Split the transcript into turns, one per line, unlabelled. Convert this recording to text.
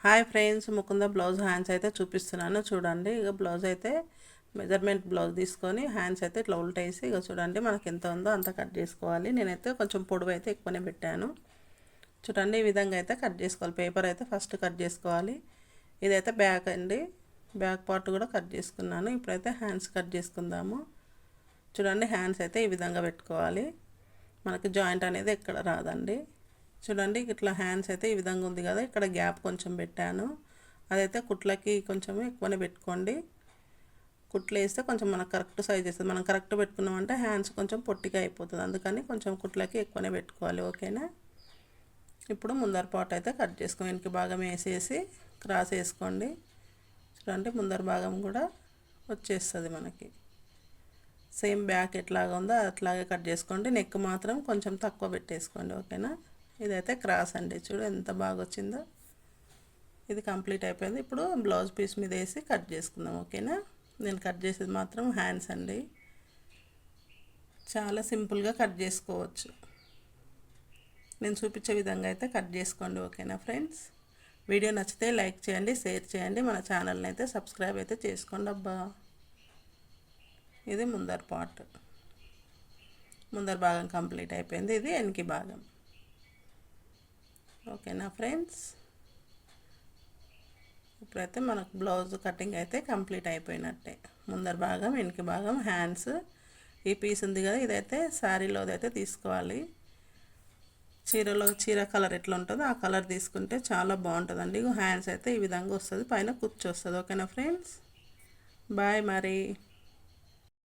Hi friends, Mukunda blouse hands అయితే చూపిస్తున్నాను చూడండి. ఇక బ్లౌజ్ అయితే మెజర్మెంట్ బ్లౌజ్ తీసుకొని హ్యాండ్స్ అయితే ఇట్లా ఉల్టేసి ఇక చూడండి మనకి ఎంత ఉందో అంత కట్ చేసుకోవాలి. నేనైతే కొంచెం పొడవు అయితే ఎక్కువనే పెట్టాను. చూడండి ఈ విధంగా అయితే కట్ చేసుకోవాలి. పేపర్ అయితే ఫస్ట్ కట్ చేసుకోవాలి. ఇదైతే బ్యాక్ అండి, బ్యాక్ పార్ట్ కూడా కట్ చేసుకున్నాను. ఇప్పుడైతే హ్యాండ్స్ కట్ చేసుకుందాము. చూడండి హ్యాండ్స్ అయితే ఈ విధంగా పెట్టుకోవాలి. మనకి జాయింట్ అనేది ఎక్కడ రాదండి. చూడండి ఇట్లా హ్యాండ్స్ అయితే ఈ విధంగా ఉంది కదా, ఇక్కడ గ్యాప్ కొంచెం పెట్టాను. అదైతే కుట్లకి కొంచెం ఎక్కువనే పెట్టుకోండి. కుట్లు వేస్తే కొంచెం మనకు కరెక్ట్ సైజ్ వస్తుంది. మనం కరెక్ట్ పెట్టుకున్నామంటే హ్యాండ్స్ కొంచెం పొట్టిగా అయిపోతుంది. అందుకని కొంచెం కుట్లకి ఎక్కువనే పెట్టుకోవాలి. ఓకేనా. ఇప్పుడు ముందర పార్ట్ అయితే కట్ చేసుకోండి. వెనక భాగం వేసేసి క్రాస్ వేసుకోండి. చూడండి ముందర భాగం కూడా వచ్చేస్తుంది మనకి. సేమ్ బ్యాక్ ఎట్లాగా ఉందో అట్లాగే కట్ చేసుకోండి. నెక్ మాత్రం కొంచెం తక్కువ పెట్టేసుకోండి. ఓకేనా. ఇదైతే క్రాస్ అండి, చూడు ఎంత బాగా వచ్చిందో. ఇది కంప్లీట్ అయిపోయింది. ఇప్పుడు బ్లౌజ్ పీస్ మీద వేసి కట్ చేసుకుందాం. ఓకేనా. నేను కట్ చేసేది మాత్రం హ్యాండ్స్ అండి. చాలా సింపుల్గా కట్ చేసుకోవచ్చు. నేను చూపించే విధంగా అయితే కట్ చేసుకోండి. ఓకేనా ఫ్రెండ్స్. వీడియో నచ్చితే లైక్ చేయండి, షేర్ చేయండి, మన ఛానల్ని అయితే సబ్స్క్రైబ్ అయితే చేసుకోండి అబ్బా. ఇది ముందర పార్ట్, ముందర భాగం కంప్లీట్ అయిపోయింది. ఇది వెనక భాగం. ఓకేనా ఫ్రెండ్స్. ఇప్పుడైతే మనకు బ్లౌజ్ కటింగ్ అయితే కంప్లీట్ అయిపోయినట్టే. ముందర భాగం, వెనక భాగం, హ్యాండ్స్. ఈ పీస్ ఉంది కదా, ఇదైతే శారీలోదైతే తీసుకోవాలి. చీర కలర్ ఎట్లా ఉంటుందో ఆ కలర్ తీసుకుంటే చాలా బాగుంటుందండి. హ్యాండ్స్ అయితే ఈ విధంగా వస్తుంది, పైన కుచ్చు వస్తుంది. ఓకేనా ఫ్రెండ్స్. బాయ్ మరి.